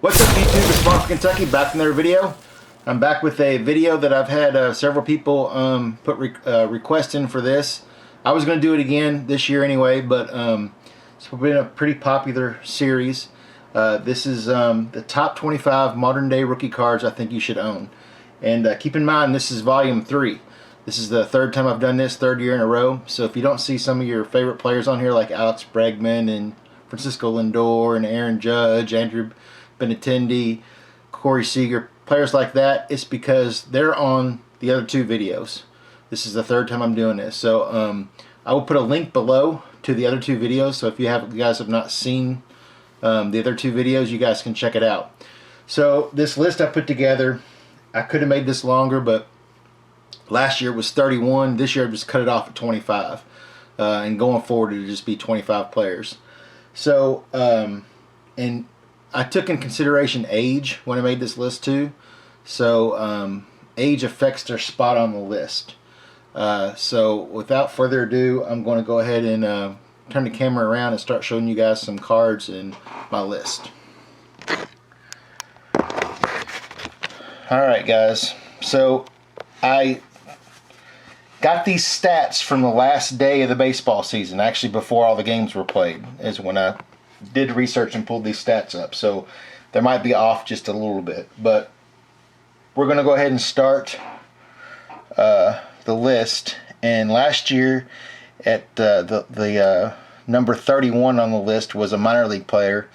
What's up YouTube, it's Mark from Kentucky, back from another video. I'm back with a video that I've had several people put requests in for this. I was going to do it again this year anyway, but it's been a pretty popular series. This is the top 25 modern day rookie cards I think you should own. And keep in mind, this is volume 3. This is the third time I've done this, third year in a row. So if you don't see some of your favorite players on here like Alex Bregman and Francisco Lindor and Aaron Judge, Andrew Benintendi, Corey Seager, players like that, it's because they're on the other two videos. This is the third time I'm doing this. So I will put a link below to the other two videos. So if you guys have not seen the other two videos, you guys can check it out. So this list I put together, I could have made this longer, but last year it was 31. This year I just cut it off at 25. And going forward it'll just be 25 players. So, and I took in consideration age when I made this list too. So age affects their spot on the list. So without further ado, I'm going to go ahead and turn the camera around and start showing you guys some cards in my list. Alright guys, so I got these stats from the last day of the baseball season, actually before all the games were played, is when I did research and pulled these stats up. So they might be off just a little bit, but we're going to go ahead and start the list. And last year at the number 31 on the list was a minor league player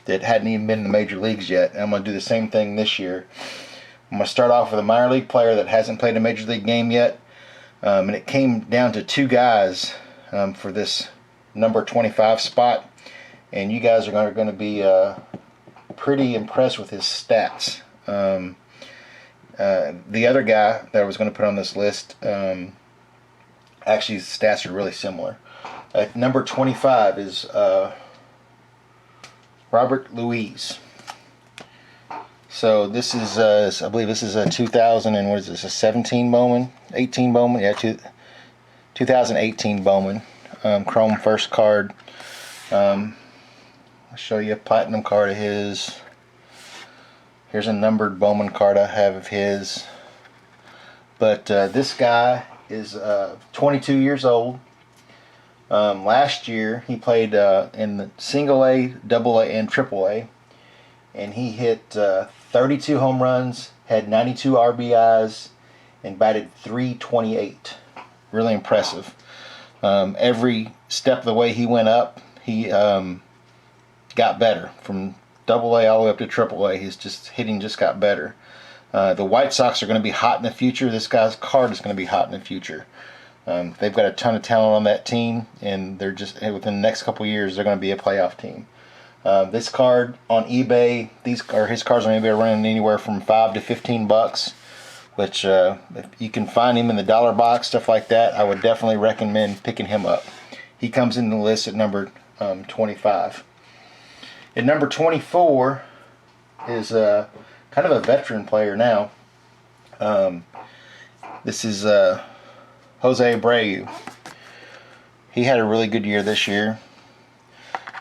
that hadn't even been in the major leagues yet. And I'm going to do the same thing this year. I'm going to start off with a minor league player that hasn't played a major league game yet. And it came down to two guys for this number 25 spot. And you guys are going to be pretty impressed with his stats. The other guy that I was going to put on this list, actually his stats are really similar. Number 25 is Robert Luis. So this is, I believe this is a 2000 and what is this, a 17 Bowman? 18 Bowman? Yeah, 2018 Bowman. Chrome first card. I'll show you a platinum card of his. Here's a numbered Bowman card I have of his. But this guy is 22 years old. Last year he played in the single A, double A, and triple A. And he hit 32 home runs, had 92 RBIs, and batted .328. Really impressive. Every step of the way he went up, he got better. From double A all the way up to triple A, his hitting just got better. The White Sox are going to be hot in the future. This guy's card is going to be hot in the future. They've got a ton of talent on that team, and they're just, within the next couple years, they're going to be a playoff team. This card on eBay, his cards on eBay are running anywhere from $5 to $15, which if you can find him in the dollar box, stuff like that, I would definitely recommend picking him up. He comes in the list at number 25. At number 24 is kind of a veteran player now. This is Jose Abreu. He had a really good year this year.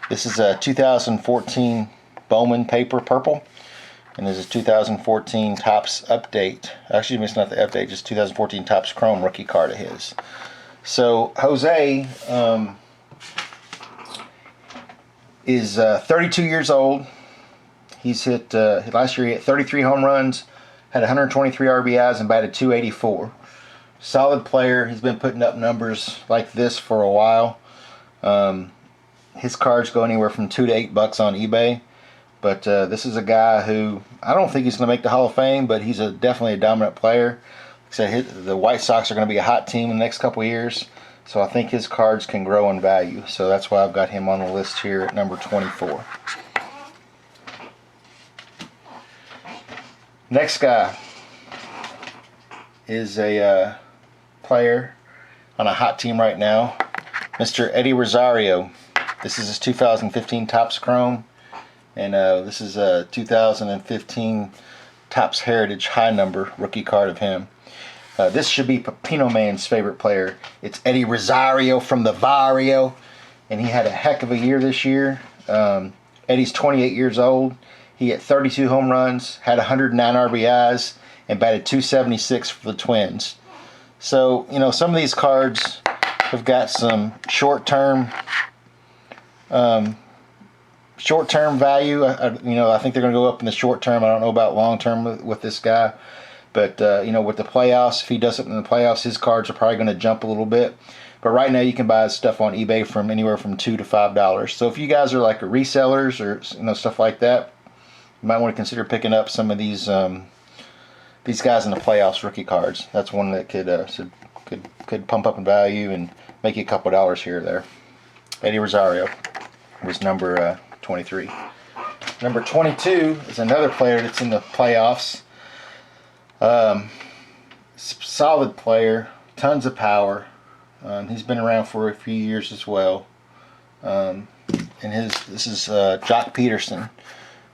This is a 2014 Bowman Paper Purple, and this is 2014 Topps Update. Actually, it's not the update, just 2014 Topps Chrome rookie card of his. So Jose is 32 years old. He's hit last year he hit 33 home runs, had 123 RBIs, and batted .284. Solid player. He's been putting up numbers like this for a while. His cards go anywhere from $2 to $8 on eBay. But this is a guy who, I don't think he's going to make the Hall of Fame, but he's definitely a dominant player. Like I said, the White Sox are going to be a hot team in the next couple of years. So I think his cards can grow in value. So that's why I've got him on the list here at number 24. Next guy is a player on a hot team right now, Mr. Eddie Rosario. This is his 2015 Topps Chrome, and this is a 2015 Topps Heritage High Number rookie card of him. This should be Pepino Man's favorite player. It's Eddie Rosario from the Barrio, and he had a heck of a year this year. Eddie's 28 years old. He hit 32 home runs, had 109 RBIs, and batted .276 for the Twins. So, you know, some of these cards have got some short-term value. You know, I think they're going to go up in the short term. I don't know about long term with this guy. But, you know, with the playoffs, if he does something in the playoffs, his cards are probably going to jump a little bit. But right now you can buy his stuff on eBay from anywhere from $2 to $5. So if you guys are like resellers or, you know, stuff like that, you might want to consider picking up some of these guys in the playoffs rookie cards. That's one that could pump up in value and make you a couple dollars here or there. Eddie Rosario was number 23. Number 22 is another player that's in the playoffs. Solid player, tons of power. He's been around for a few years as well. This is Joc Pederson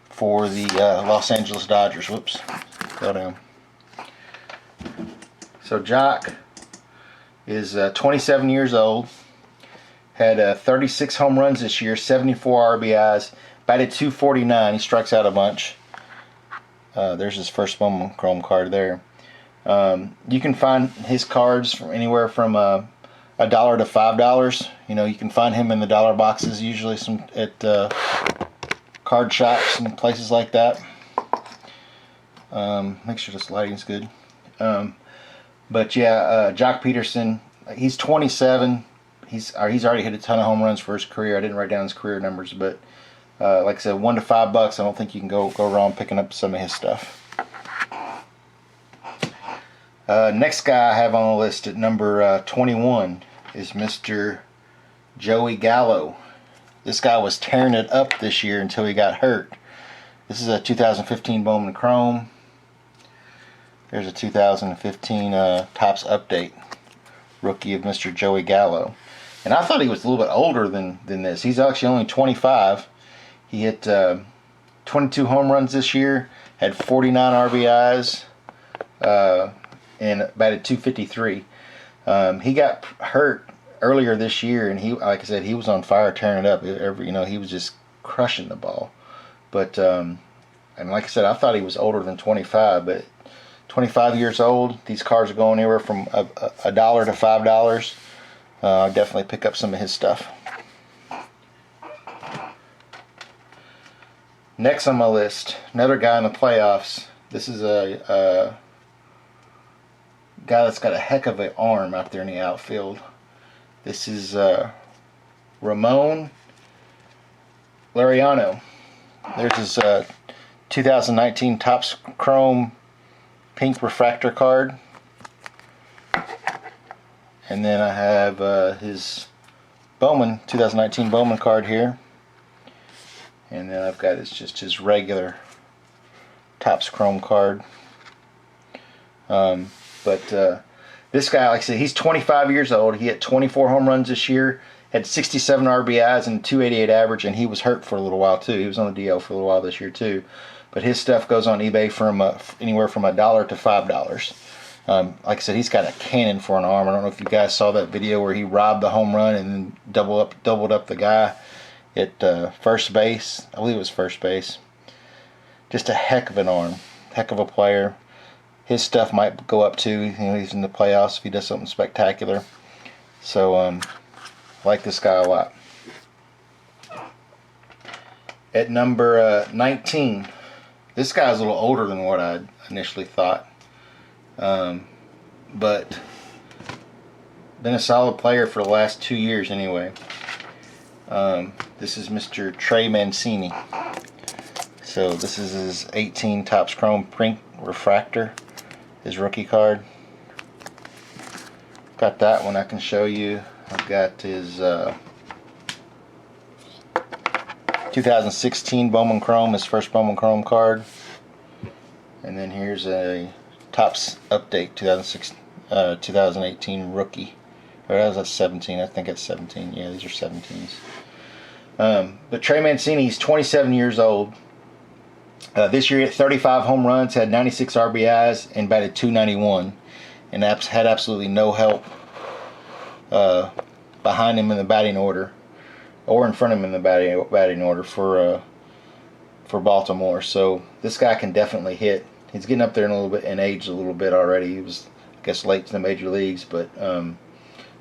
for the Los Angeles Dodgers. Whoops, go down. So Joc is 27 years old. Had 36 home runs this year, 74 RBIs, batted .249. He strikes out a bunch. There's his first Bowman Chrome card there. You can find his cards from anywhere from $1 to $5. You know, you can find him in the dollar boxes, usually some at card shops and places like that. Make sure this lighting's good. But yeah, Joc Pederson, he's 27. He's already hit a ton of home runs for his career. I didn't write down his career numbers, but like I said, $1 to $5. I don't think you can go wrong picking up some of his stuff. Next guy I have on the list at number 21 is Mr. Joey Gallo. This guy was tearing it up this year until he got hurt. This is a 2015 Bowman Chrome. There's a 2015 Topps Update rookie of Mr. Joey Gallo. And I thought he was a little bit older than this. He's actually only 25. He hit 22 home runs this year, had 49 RBIs, and batted .253. He got hurt earlier this year, and he, like I said, he was on fire, tearing it up. You know, he was just crushing the ball. But and like I said, I thought he was older than 25, but 25 years old. These cards are going anywhere from $1 to $5. I'll definitely pick up some of his stuff. Next on my list, another guy in the playoffs. This is a guy that's got a heck of an arm out there in the outfield. This is Ramon Liriano. There's his 2019 Topps Chrome pink refractor card. And then I have his Bowman 2019 Bowman card here. And then I've got just his regular Topps Chrome card. This guy, like I said, he's 25 years old. He hit 24 home runs this year, had 67 RBIs and .288 average, and he was hurt for a little while too. He was on the DL for a little while this year too. But his stuff goes on eBay from anywhere from $1 to $5. Like I said, he's got a cannon for an arm. I don't know if you guys saw that video where he robbed the home run and then doubled up the guy at first base. I believe it was first base. Just a heck of an arm, heck of a player. His stuff might go up too. You know, he's in the playoffs if he does something spectacular. So I like this guy a lot. At number 19, this guy's a little older than what I initially thought, but been a solid player for the last 2 years anyway. This is Mr. Trey Mancini. So this is his 18 Topps Chrome print refractor, his rookie card. Got that one I can show you. I've got his 2016 Bowman Chrome, his first Bowman Chrome card. And then here's a Topps Update 2018 rookie. Or that was a 17, I think it's 17. Yeah, these are 17s. But Trey Mancini, he's 27 years old. This year he hit 35 home runs, had 96 RBIs, and batted .291. And had absolutely no help behind him in the batting order, or in front of him in the batting order for for Baltimore. So this guy can definitely hit. He's getting up there in a little bit in age a little bit already. He was, I guess, late to the major leagues, but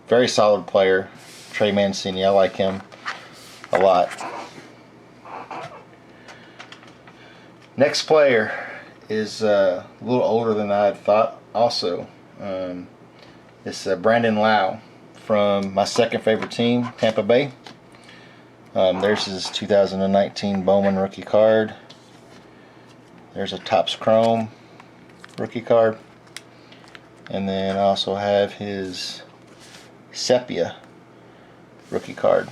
very solid player. Trey Mancini, I like him a lot. Next player is a little older than I had thought also. It's Brandon Lowe from my second favorite team, Tampa Bay. There's his 2019 Bowman rookie card. There's a Topps Chrome rookie card. And then I also have his Sepia rookie card.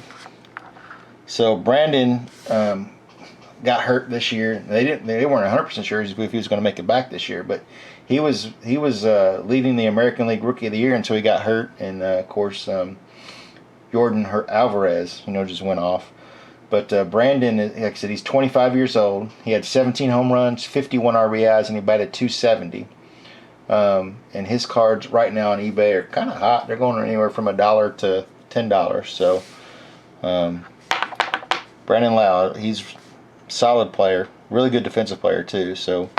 So Brandon got hurt this year. They weren't 100% sure if he was going to make it back this year, but he was leading the American League Rookie of the Year until he got hurt, and of course Jordan Alvarez, just went off. But Brandon, like I said, he's 25 years old. He had 17 home runs, 51 RBIs, and he batted .270. And his cards right now on eBay are kind of hot. They're going anywhere from $1 to $10. So Brandon Lowe, he's a solid player, really good defensive player too. So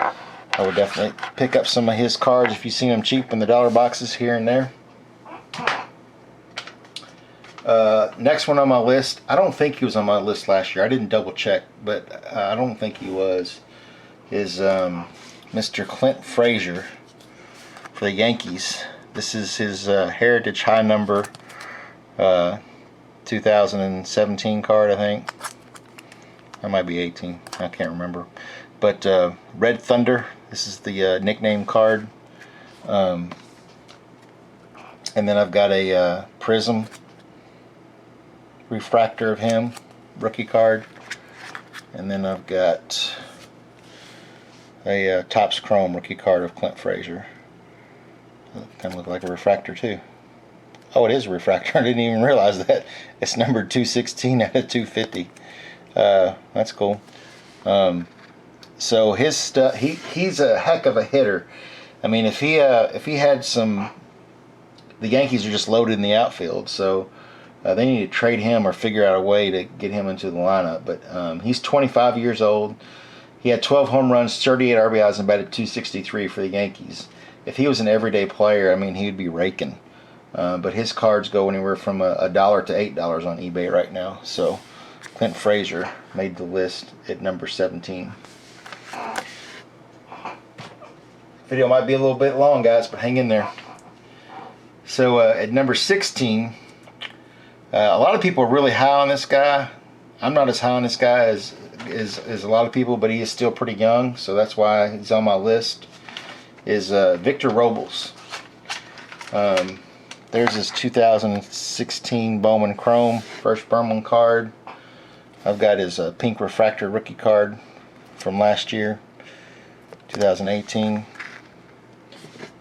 I would definitely pick up some of his cards if you've seen them cheap in the dollar boxes here and there. Next one on my list, I don't think he was on my list last year. I didn't double check, but I don't think he was, is Mr. Clint Fraser for the Yankees. This is his Heritage High Number 2017 card, I think. That might be 18. I can't remember. But Red Thunder, this is the nickname card. And then I've got a Prism refractor of him, rookie card. And then I've got a Topps Chrome rookie card of Clint Fraser. Kind of look like a refractor too. Oh, it is a refractor. I didn't even realize that. It's numbered 216 out of 250. That's cool. So his stuff, he's a heck of a hitter. I mean, if he had some, the Yankees are just loaded in the outfield, so they need to trade him or figure out a way to get him into the lineup. But he's 25 years old. He had 12 home runs, 38 RBIs, and batted .263 for the Yankees. If he was an everyday player, I mean, he would be raking. But his cards go anywhere from $1 to $8 on eBay right now. So Clint Fraser made the list at number 17. Video might be a little bit long, guys, but hang in there. So at number 16, a lot of people are really high on this guy. I'm not as high on this guy as a lot of people, but he is still pretty young, so that's why he's on my list, is Victor Robles. There's his 2016 Bowman Chrome, first Bowman card. I've got his pink refractor rookie card from last year, 2018.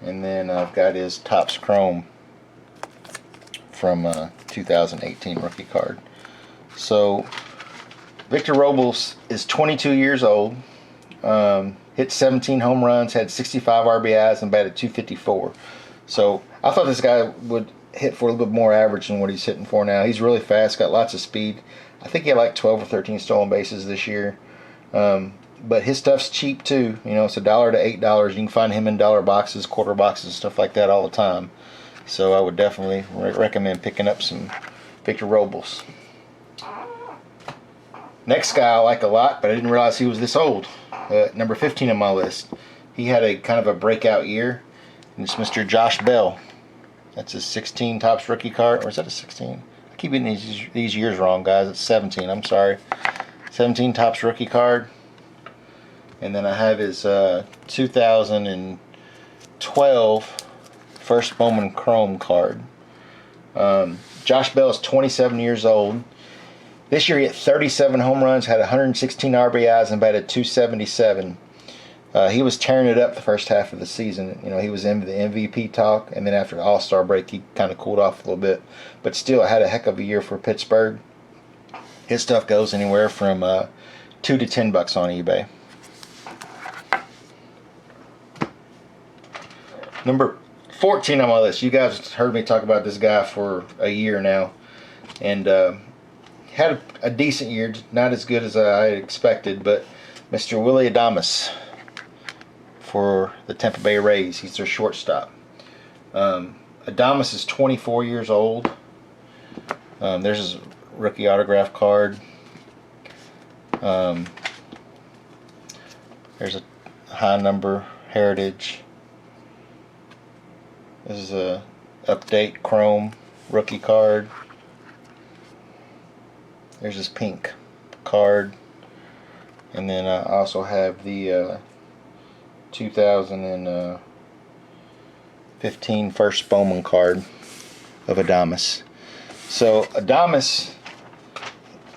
And then I've got his Topps Chrome from 2018 rookie card. So Victor Robles is 22 years old, hit 17 home runs, had 65 RBIs, and batted .254. So I thought this guy would hit for a little bit more average than what he's hitting for now. He's really fast, got lots of speed. I think he had like 12 or 13 stolen bases this year. But his stuff's cheap too. It's $1 to $8. You can find him in dollar boxes, quarter boxes, stuff like that all the time. So I would definitely recommend picking up some Victor Robles. Next guy I like a lot, but I didn't realize he was this old. Number 15 on my list. He had a kind of a breakout year. And it's Mr. Josh Bell. That's his 16 Topps rookie card. Or is that a 16? I keep getting these years wrong, guys. It's 17. I'm sorry. 17 Topps rookie card. And then I have his 2012 first Bowman Chrome card. Josh Bell is 27 years old. This year he hit 37 home runs, had 116 RBIs, and batted .277. He was tearing it up the first half of the season. He was in the MVP talk, and then after the All-Star break, he kind of cooled off a little bit. But still, had a heck of a year for Pittsburgh. His stuff goes anywhere from $2 to $10 on eBay. Number 14 on my list. You guys heard me talk about this guy for a year now, and had a decent year, not as good as I expected, but Mr. Willy Adamas for the Tampa Bay Rays. He's their shortstop. Adamas is 24 years old. There's his rookie autograph card. There's a high number heritage. This is a update chrome rookie card. There's this pink card. And then I also have the 2015 first Bowman card of Adamas. So Adamas,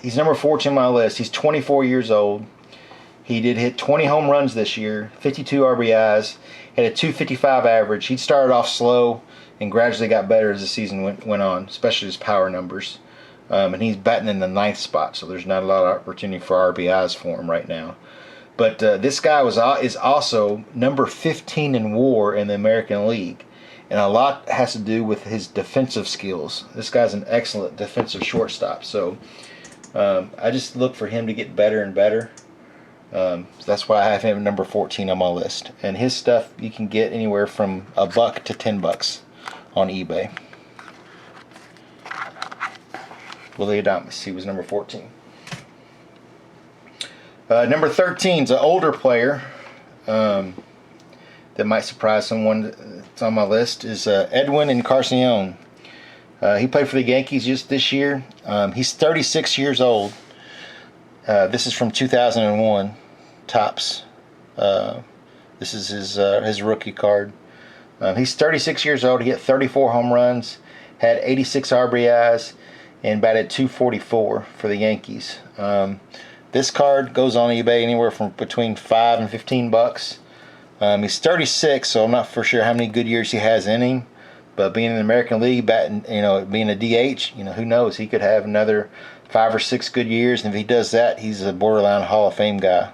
he's number 14 on my list. He's 24 years old. He did hit 20 home runs this year, 52 RBIs, had a 255 average. He started off slow and gradually got better as the season went on, especially his power numbers. And he's batting in the 9th spot, so there's not a lot of opportunity for RBIs for him right now. But this guy is also number 15 in WAR in the American League, and a lot has to do with his defensive skills. This guy's an excellent defensive shortstop, so I just look for him to get better and better. So that's why I have him number 14 on my list. And his stuff you can get anywhere from $1 to $10 on eBay. Willy Adamas, he was number 14. Number 13 is an older player that might surprise someone that's on my list, is Edwin Jackson. He played for the Yankees just this year. He's 36 years old. This is from 2001 Topps. This is his rookie card. He's 36 years old. He hit 34 home runs, had 86 RBIs, and batted .244 for the Yankees. This card goes on eBay anywhere from between $5 and $15. He's 36, so I'm not for sure how many good years he has in him. But being in the American League, batting, being a DH, who knows? He could have another 5 or 6 good years, and if he does that, he's a borderline Hall of Fame guy.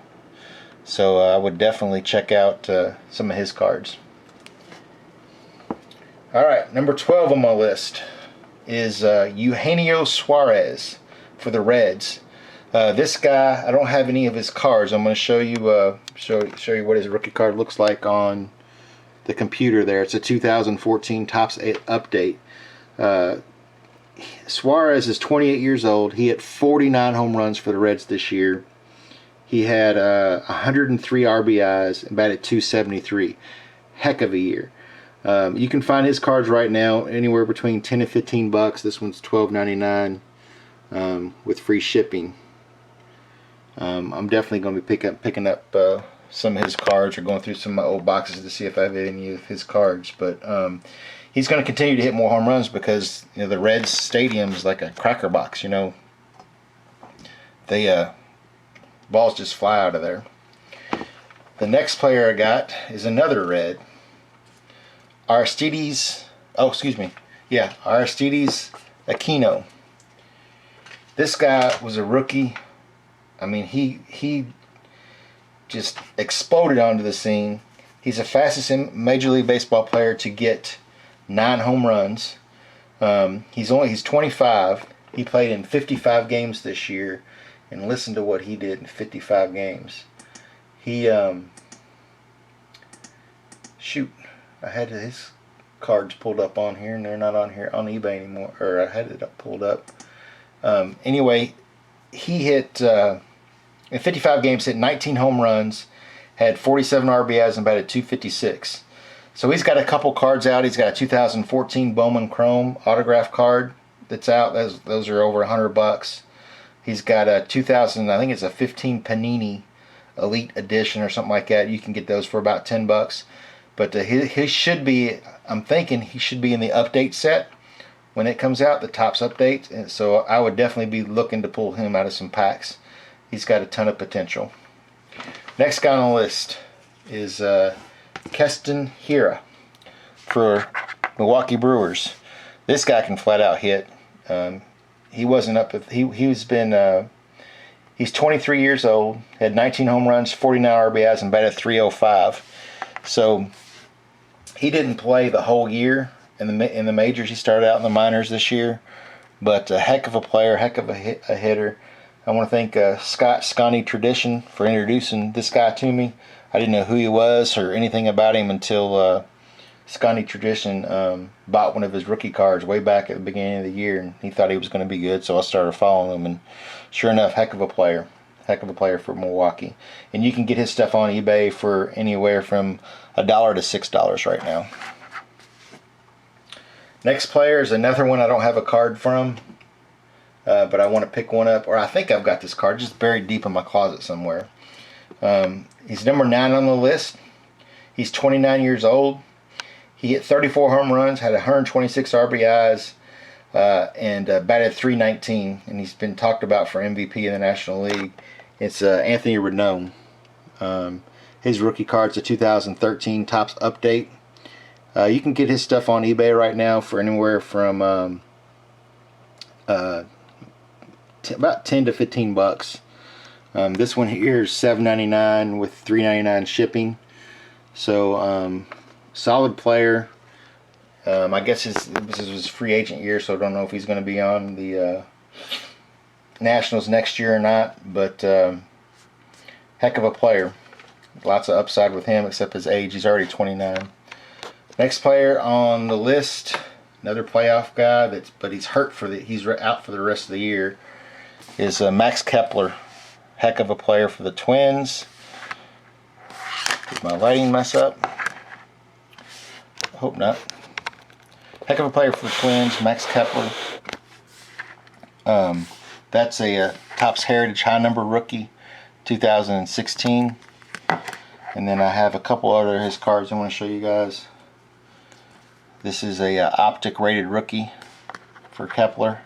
So I would definitely check out some of his cards. All right, number 12 on my list is Eugenio Suarez for the Reds. This guy, I don't have any of his cards. I'm going to show you show you what his rookie card looks like on the computer there. It's a 2014 Topps update. Suarez is 28 years old. He hit 49 home runs for the Reds this year. He had 103 RBIs and batted .273. Heck of a year. You can find his cards right now anywhere between $10 and $15. This one's $12.99 with free shipping. I'm definitely going to be picking up some of his cards, or going through some of my old boxes to see if I have any of his cards. But he's going to continue to hit more home runs because the Reds stadium is like a cracker box. They balls just fly out of there. The next player I got is another Red, Aristides. Aristides Aquino. This guy was a rookie. I mean, he just exploded onto the scene. He's the fastest Major League Baseball player to get 9 home runs. He's 25. He played in 55 games this year, and listen to what he did in 55 games. He I had his cards pulled up on here, and they're not on here on eBay anymore, or I had it pulled up. Anyway, he hit in 55 games, hit 19 home runs, had 47 RBIs, and batted .256. So he's got a couple cards out. He's got a 2014 Bowman Chrome autograph card that's out. Those are over $100. He's got a 2000, I think it's a 15 Panini Elite Edition or something like that. You can get those for about $10. But he should be, I'm thinking he should be in the update set when it comes out, the Topps update. And so I would definitely be looking to pull him out of some packs. He's got a ton of potential. Next guy on the list is Keston Hiura for Milwaukee Brewers. This guy can flat out hit. He wasn't up. He's 23 years old. Had 19 home runs, 49 RBIs, and batted .305. So he didn't play the whole year in the majors. He started out in the minors this year, but a heck of a player, heck of a hitter. I want to thank Scotty Tradition for introducing this guy to me. I didn't know who he was or anything about him until Scotty Tradition bought one of his rookie cards way back at the beginning of the year, and he thought he was going to be good, so I started following him, and sure enough, heck of a player for Milwaukee. And you can get his stuff on eBay for anywhere from $1 to $6 right now. Next player is another one I don't have a card from, but I want to pick one up, or I think I've got this card just buried deep in my closet somewhere. He's number 9 on the list. He's 29 years old. He hit 34 home runs, had 126 RBIs, and batted .319, and he's been talked about for MVP in the National League. It's Anthony Rendon. His rookie card's a 2013 Topps Update. You can get his stuff on eBay right now for anywhere from about 10 to 15 bucks. This one here is $7.99 with $3.99 shipping. So solid player. I guess this is his free agent year, so I don't know if he's going to be on the Nationals next year or not. But heck of a player. Lots of upside with him, except his age. He's already 29. Next player on the list, another playoff guy, but he's hurt he's out for the rest of the year, is Max Kepler. Heck of a player for the Twins. Did my lighting mess up? I hope not. Heck of a player for the Twins, Max Kepler. That's a Topps Heritage High Number rookie, 2016. And then I have a couple other his cards I want to show you guys. This is a Optic rated rookie for Kepler.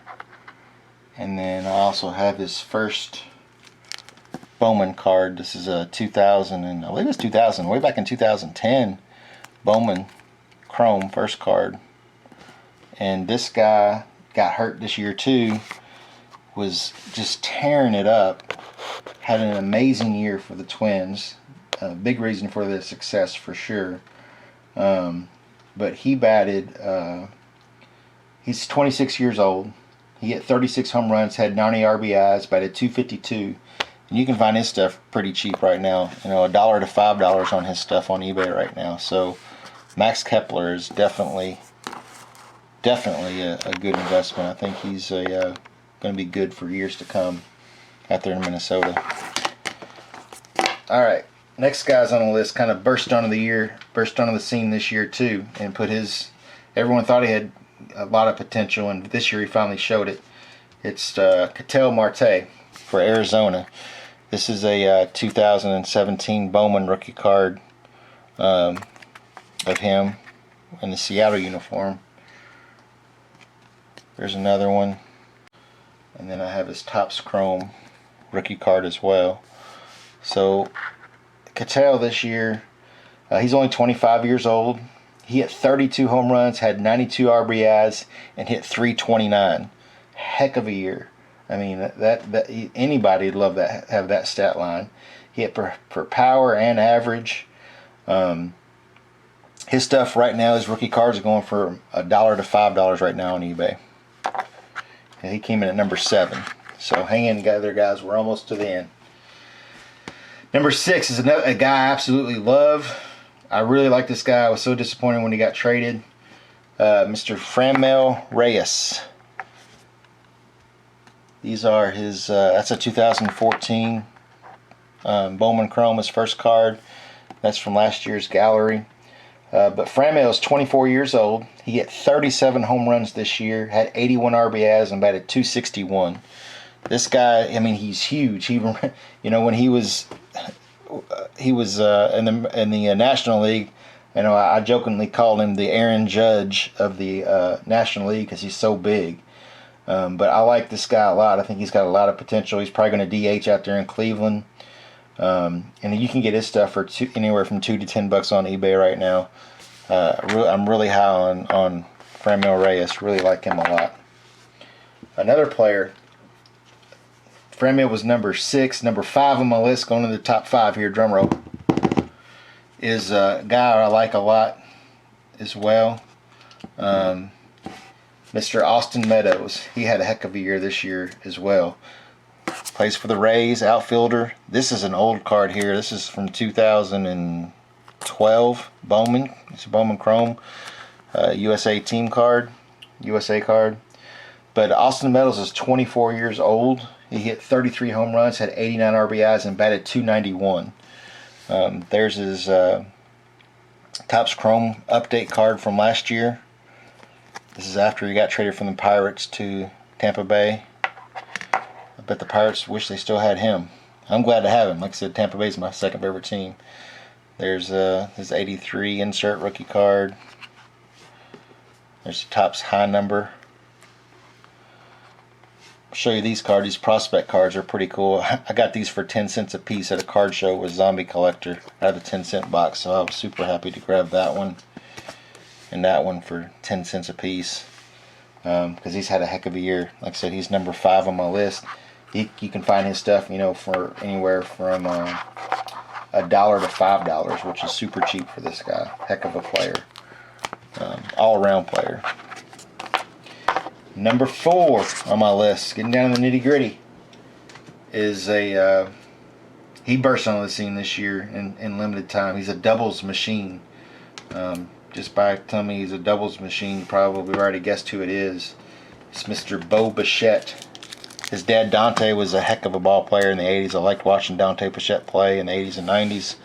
And then I also have his first Bowman card. This is a 2000, and I believe it's 2000, way back in 2010 Bowman Chrome first card. And this guy got hurt this year too, was just tearing it up, had an amazing year for the Twins, big reason for their success for sure. But he batted, he's 26 years old, he hit 36 home runs, had 90 RBIs, batted .252. And you can find his stuff pretty cheap right now. You know, $1 to $5 on his stuff on eBay right now. So Max Kepler is definitely a good investment. I think he's going to be good for years to come out there in Minnesota. All right, next guy's on the list kind of burst onto the scene this year too, and put his. Everyone thought he had a lot of potential, and this year he finally showed it. It's Cattell Marte for Arizona. This is a 2017 Bowman rookie card of him in the Seattle uniform. There's another one. And then I have his Topps Chrome rookie card as well. So Cattell this year, he's only 25 years old. He hit 32 home runs, had 92 RBIs, and hit .329. Heck of a year. I mean, that anybody'd love that, have that stat line. He hit per power and average. His stuff right now, his rookie cards are going for $1 to $5 right now on eBay. And he came in at number 7. So hang in there, guys. We're almost to the end. Number 6 is a guy I absolutely love. I really like this guy. I was so disappointed when he got traded. Mr. Franmil Reyes. These are his, that's a 2014 Bowman Chrome, his first card. That's from last year's gallery. But Franmil is 24 years old. He hit 37 home runs this year, had 81 RBIs, and batted .261. This guy, I mean, he's huge. He, you know, when he was in the National League, you know, I jokingly called him the Aaron Judge of the National League because he's so big. But I like this guy a lot. I think he's got a lot of potential. He's probably going to DH out there in Cleveland. And you can get his stuff for anywhere from $2 to $10 on eBay right now. I'm really high on Franmil Reyes. Really like him a lot. Another player, Franmil was number 6. Number 5 on my list, going to the top 5 here, drum roll, is a guy I like a lot as well. Mr. Austin Meadows. He had a heck of a year this year as well. Plays for the Rays, outfielder. This is an old card here. This is from 2012 Bowman. It's a Bowman Chrome. USA team card. USA card. But Austin Meadows is 24 years old. He hit 33 home runs, had 89 RBIs, and batted .291. There's his Topps Chrome update card from last year. This is after he got traded from the Pirates to Tampa Bay. I bet the Pirates wish they still had him. I'm glad to have him. Like I said, Tampa Bay is my second favorite team. There's his 83 insert rookie card. There's the Topps high number. I'll show you these cards. These prospect cards are pretty cool. I got these for 10 cents a piece at a card show with Zombie Collector. I had the 10-cent box, so I was super happy to grab that one and that one for 10 cents a piece, because he's had a heck of a year. Like I said, he's number 5 on my list. You can find his stuff, for anywhere from $1 to $5, which is super cheap for this guy. Heck of a player, all-around player. Number 4 on my list, getting down to the nitty-gritty, is he burst onto the scene this year in limited time. He's a doubles machine. Just by telling me he's a doubles machine, probably already guessed who it is. It's Mr. Bo Bichette. His dad Dante was a heck of a ball player in the 80s. I liked watching Dante Bichette play in the 80s and 90s.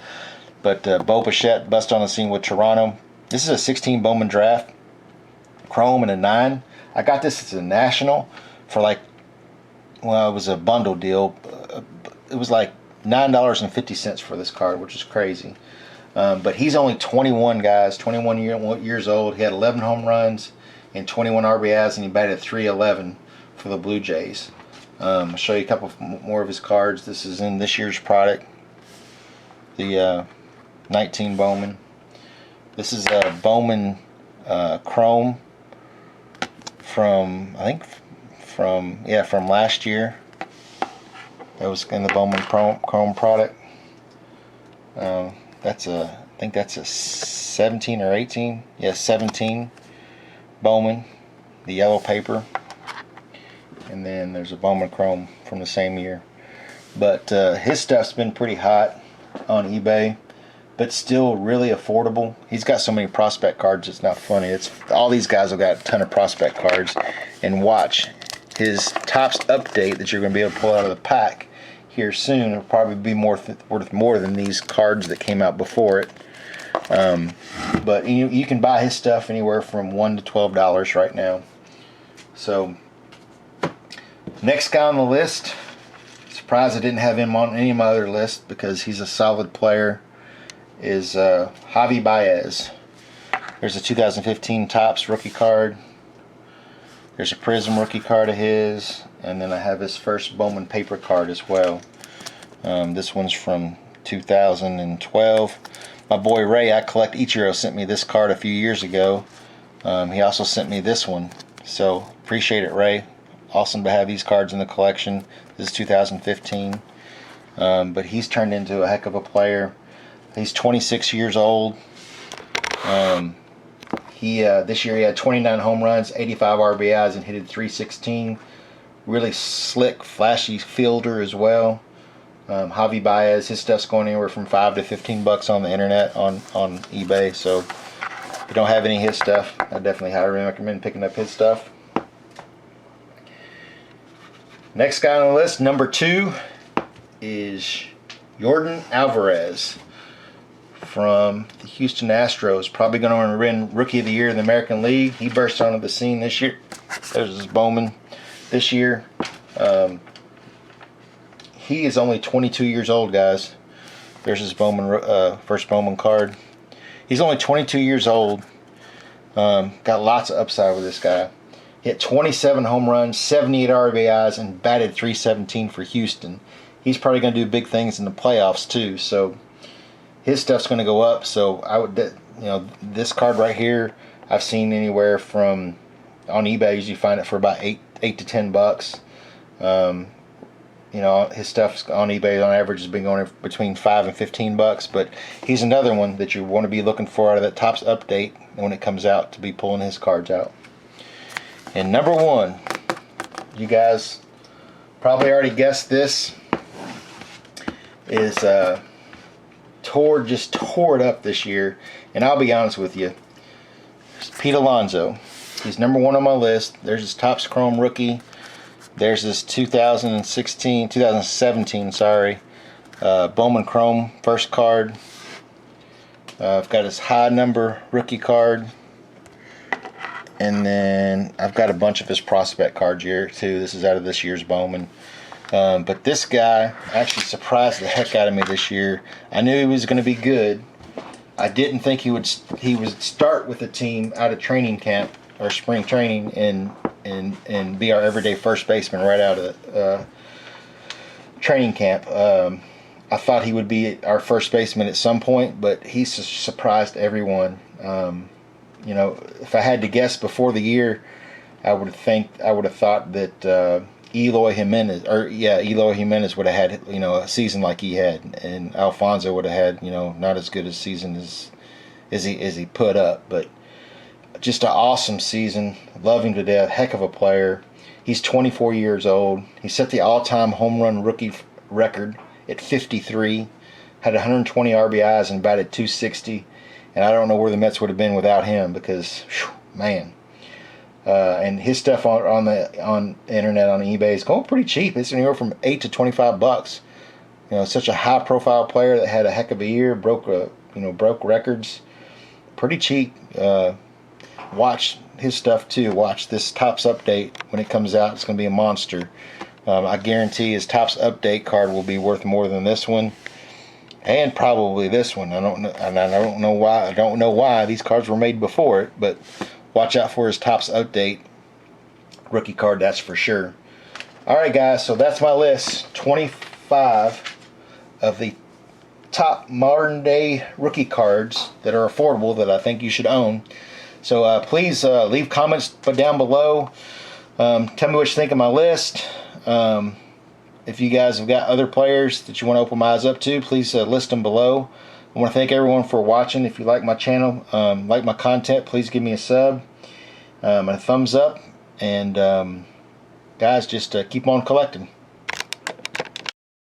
But Bo Bichette bust on the scene with Toronto. This is a 16 Bowman draft, Chrome and a 9. I got this as a national for it was a bundle deal. It was like $9.50 for this card, which is crazy. But he's only 21, guys. 21 years old. He had 11 home runs and 21 RBIs, and he batted .311 for the Blue Jays. I'll show you a couple more of his cards. This is in this year's product, the 19 Bowman. This is a Bowman Chrome from last year. That was in the Bowman Chrome product. I think that's a 17 or 18. Yeah, 17 Bowman, the yellow paper. And then there's a Bowman Chrome from the same year. But his stuff's been pretty hot on eBay, but still really affordable. He's got so many prospect cards, it's not funny. All these guys have got a ton of prospect cards. And watch, his Topps update that you're going to be able to pull out of the pack here soon will probably be worth more than these cards that came out before it. But you can buy his stuff anywhere from $1 to $12 right now. So next guy on the list, surprised I didn't have him on any of my other lists because he's a solid player, is Javi Baez. There's a 2015 Topps rookie card. There's a Prism rookie card of his, and then I have his first Bowman paper card as well. This one's from 2012. My boy Ray, I Collect Ichiro, sent me this card a few years ago. He also sent me this one, so appreciate it, Ray. Awesome to have these cards in the collection. This is 2015, but he's turned into a heck of a player. He's 26 years old. This year he had 29 home runs, 85 RBIs, and hit .316. Really slick, flashy fielder as well. Javi Baez, his stuff's going anywhere from $5 to $15 on the internet on eBay. So if you don't have any of his stuff, I definitely highly recommend picking up his stuff. Next guy on the list, number 2, is Yordan Alvarez from the Houston Astros. Probably going to win Rookie of the Year in the American League. He burst onto the scene this year. There's his Bowman this year. He is only 22 years old, guys. There's his Bowman first Bowman card. He's only 22 years old. Got lots of upside with this guy. Hit 27 home runs, 78 RBIs, and batted .317 for Houston. He's probably going to do big things in the playoffs too. So his stuff's going to go up. So I would, this card right here, I've seen anywhere from on eBay. I usually find it for about $8 to $10. His stuff on eBay on average has been going between $5 and $15. But he's another one that you want to be looking for out of that Topps update when it comes out, to be pulling his cards out. And number 1, you guys probably already guessed this is just tore it up this year. And I'll be honest with you, Pete Alonso, he's number 1 on my list. There's his Topps Chrome rookie. There's his 2017, sorry, Bowman Chrome first card. I've got his high number rookie card. And then I've got a bunch of his prospect cards here too. This is out of this year's Bowman. But this guy actually surprised the heck out of me this year. I knew he was going to be good. I didn't think he would start with the team out of training camp or spring training and be our everyday first baseman right out of training camp. I thought he would be our first baseman at some point, but he surprised everyone. You know, if I had to guess before the year, I would have thought that Eloy Jimenez would have had, you know, a season like he had, and Alfonso would have had, you know, not as good a season as he put up, but just an awesome season. Love him to death. Heck of a player. He's 24 years old. He set the all-time home run rookie record at 53. Had 120 RBIs and batted .260. And I don't know where the Mets would have been without him because, whew, man. And his stuff on the internet, on eBay, is going pretty cheap. It's anywhere from $8 to $25. You know, such a high-profile player that had a heck of a year, broke records, pretty cheap. Watch his stuff too. Watch this Topps update when it comes out. It's going to be a monster. I guarantee his Topps update card will be worth more than this one. And probably this one. I don't know why these cards were made before it, but watch out for his Topps update rookie card, that's for sure. All right, guys, so that's my list. 25 of the top modern day rookie cards that are affordable that I think you should own. So please leave comments down below. Tell me what you think of my list. If you guys have got other players that you want to open my eyes up to, please list them below. I want to thank everyone for watching. If you like my channel, like my content, please give me a sub and a thumbs up. And guys, just keep on collecting.